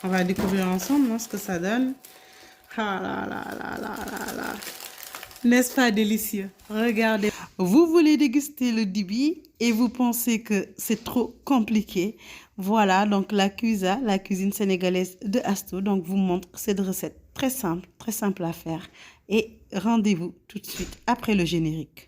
On va découvrir ensemble hein, ce que ça donne. Ah là là là là là là. N'est-ce pas délicieux? Regardez. Vous voulez déguster le dibi et vous pensez que c'est trop compliqué. Voilà, donc la CUSA, la cuisine sénégalaise de Astou, donc vous montre cette recette très simple à faire. Et rendez-vous tout de suite après le générique.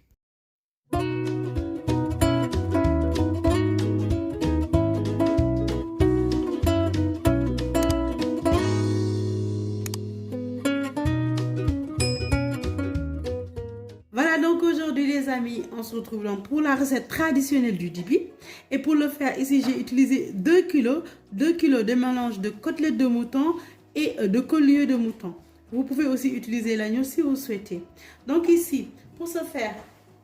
Voilà donc aujourd'hui les amis, on se retrouve donc pour la recette traditionnelle du dibi. Et pour le faire ici, j'ai utilisé 2 kilos, 2 kilos de mélange de côtelettes de mouton et de collier de mouton. Vous pouvez aussi utiliser l'agneau si vous souhaitez. Donc ici, pour ce faire,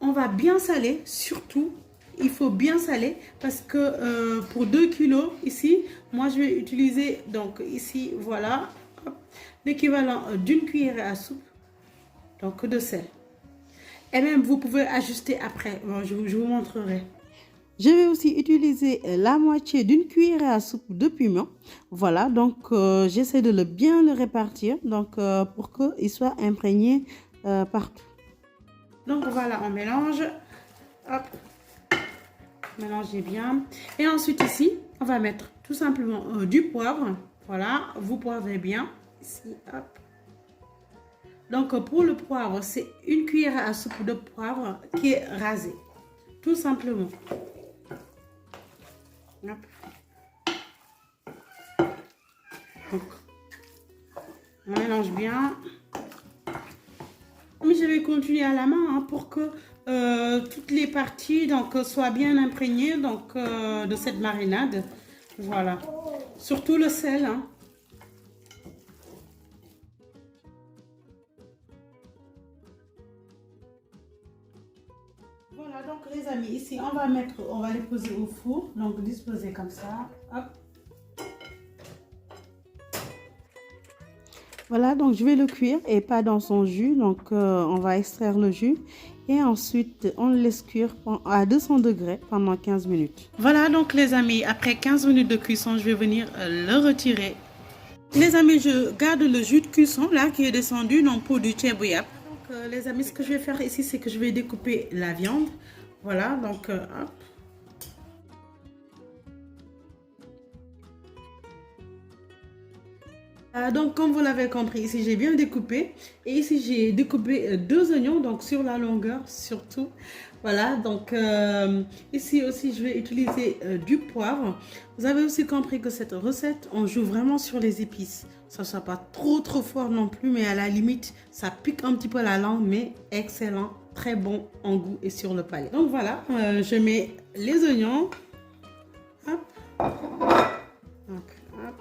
on va bien saler, surtout, il faut bien saler parce que pour 2 kilos ici, moi je vais utiliser donc ici, voilà, l'équivalent d'une cuillère à soupe donc de sel. Et même, vous pouvez ajuster après. Bon, je vous montrerai. Je vais aussi utiliser la moitié d'une cuillère à soupe de piment. Voilà, donc j'essaie de bien le répartir donc, pour qu'il soit imprégné partout. Donc voilà, on mélange. Hop, mélangez bien. Et ensuite ici, on va mettre tout simplement du poivre. Voilà, vous poivrez bien. Ici, hop. Donc pour le poivre, c'est une cuillère à soupe de poivre qui est rasée. Tout simplement. Hop. Donc, on mélange bien. Mais je vais continuer à la main hein, pour que toutes les parties donc, soient bien imprégnées donc, de cette marinade. Voilà. Surtout le sel. Hein. Voilà, donc les amis, ici on va les poser au four, donc disposer comme ça, hop. Voilà, donc je vais le cuire et pas dans son jus, donc on va extraire le jus et ensuite on le laisse cuire à 200 degrés pendant 15 minutes. Voilà donc les amis, après 15 minutes de cuisson, je vais venir le retirer. Les amis, je garde le jus de cuisson là qui est descendu dans pour du tchèbouyap. Donc les amis, ce que je vais faire ici, c'est que je vais découper la viande. Voilà, donc hop. Donc comme vous l'avez compris, ici j'ai bien découpé. Et ici j'ai découpé 2 oignons, donc sur la longueur surtout. Voilà, donc ici aussi je vais utiliser du poivre. Vous avez aussi compris que cette recette, on joue vraiment sur les épices. Ça ne soit pas trop fort non plus, mais à la limite, ça pique un petit peu la langue, mais excellent, très bon en goût et sur le palais. Donc voilà, je mets les oignons. Hop. Donc, hop.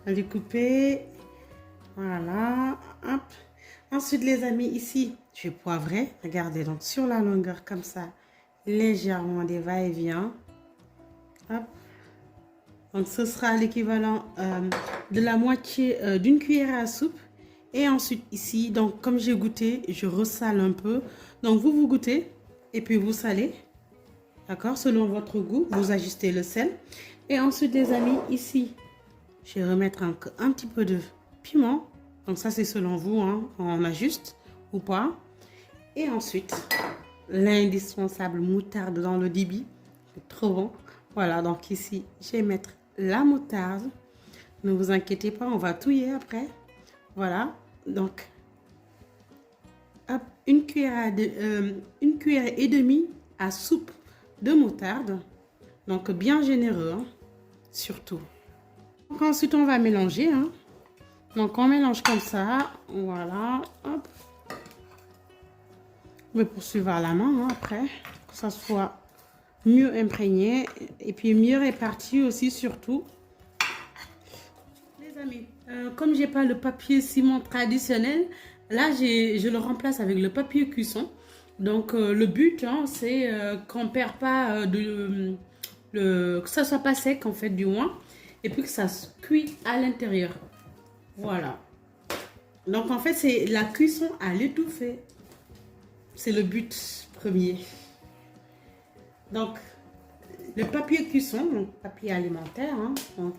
On va découper. Voilà. Hop. Ensuite, les amis, ici, je vais poivrer. Regardez, donc sur la longueur, comme ça, légèrement des va-et-vient. Hop. Donc, ce sera l'équivalent de la moitié d'une cuillère à soupe. Et ensuite, ici, donc, comme j'ai goûté, je ressale un peu. Donc, vous goûtez et puis vous salez. D'accord? Selon votre goût, vous ajustez le sel. Et ensuite, les amis, ici, je vais remettre un petit peu de piment. Donc, ça, c'est selon vous. Hein, on ajuste ou pas. Et ensuite, l'indispensable moutarde dans le dibi. C'est trop bon. Voilà, donc ici, je vais mettre la moutarde. Ne vous inquiétez pas, on va touiller après. Voilà, donc, hop, une cuillère et demie à soupe de moutarde. Donc, bien généreux, hein, surtout. Donc, ensuite, on va mélanger. Hein. Donc, on mélange comme ça. Voilà, hop. Vous pouvez poursuivre à la main hein, après, que ça soit mieux imprégné et puis mieux réparti aussi surtout. Les amis, comme j'ai pas le papier ciment traditionnel, là je le remplace avec le papier cuisson. Donc le but hein, c'est qu'on perd pas que ça soit pas sec en fait du moins et puis que ça se cuit à l'intérieur. Voilà. Donc en fait c'est la cuisson à l'étouffée. C'est le but premier. Donc, le papier cuisson, donc papier alimentaire, hein, donc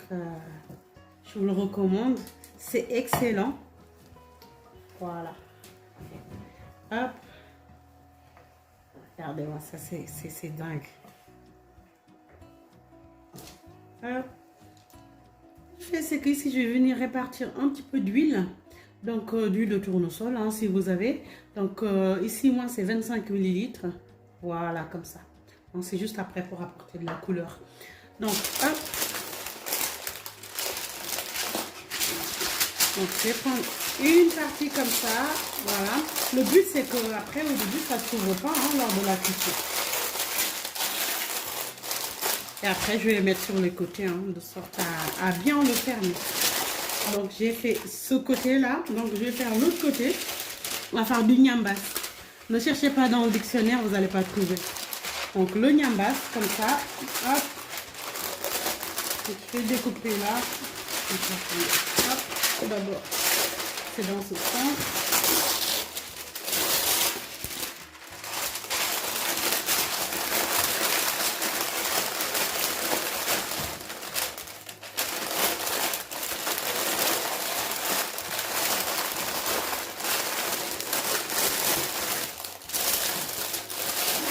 Je vous le recommande. C'est excellent. Voilà. Hop. Regardez-moi, ça c'est dingue. Hop. Je fais c'est que ici je vais venir répartir un petit peu d'huile. Donc d'huile de tournesol hein, si vous avez. Donc ici moi c'est 25 millilitres. Voilà comme ça. Donc c'est juste après pour apporter de la couleur. Donc hop. Donc je vais prendre une partie comme ça. Voilà. Le but c'est que après au début ça ne s'ouvre pas hein, lors de la cuisson. Et après je vais les mettre sur les côtés hein, de sorte à bien le fermer. Donc j'ai fait ce côté là, donc je vais faire l'autre côté. On va faire du nyambas. Ne cherchez pas dans le dictionnaire, vous n'allez pas trouver. Donc le nyambas comme ça, hop. Je vais découper là. Hop, tout d'abord c'est dans ce sens.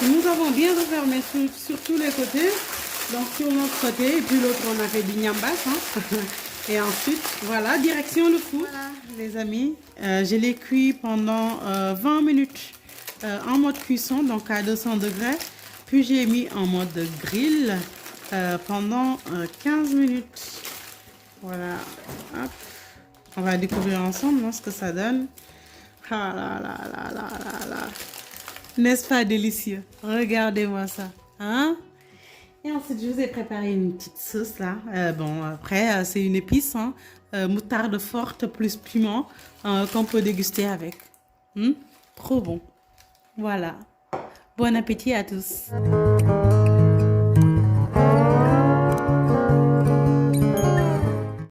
Nous avons bien refermé sur tous les côtés, donc sur notre côté, et puis l'autre on a fait du nyambas. Hein. Et ensuite, voilà, direction le four. Voilà, les amis, je l'ai cuit pendant 20 minutes en mode cuisson, donc à 200 degrés. Puis j'ai mis en mode grill pendant 15 minutes. Voilà, hop. On va découvrir ensemble hein, ce que ça donne. Ah là là là là là là. N'est-ce pas délicieux? Regardez-moi ça. Hein? Et ensuite, je vous ai préparé une petite sauce là. Bon, après, c'est une épice. Hein? Moutarde forte plus piment qu'on peut déguster avec. Trop bon. Voilà. Bon appétit à tous.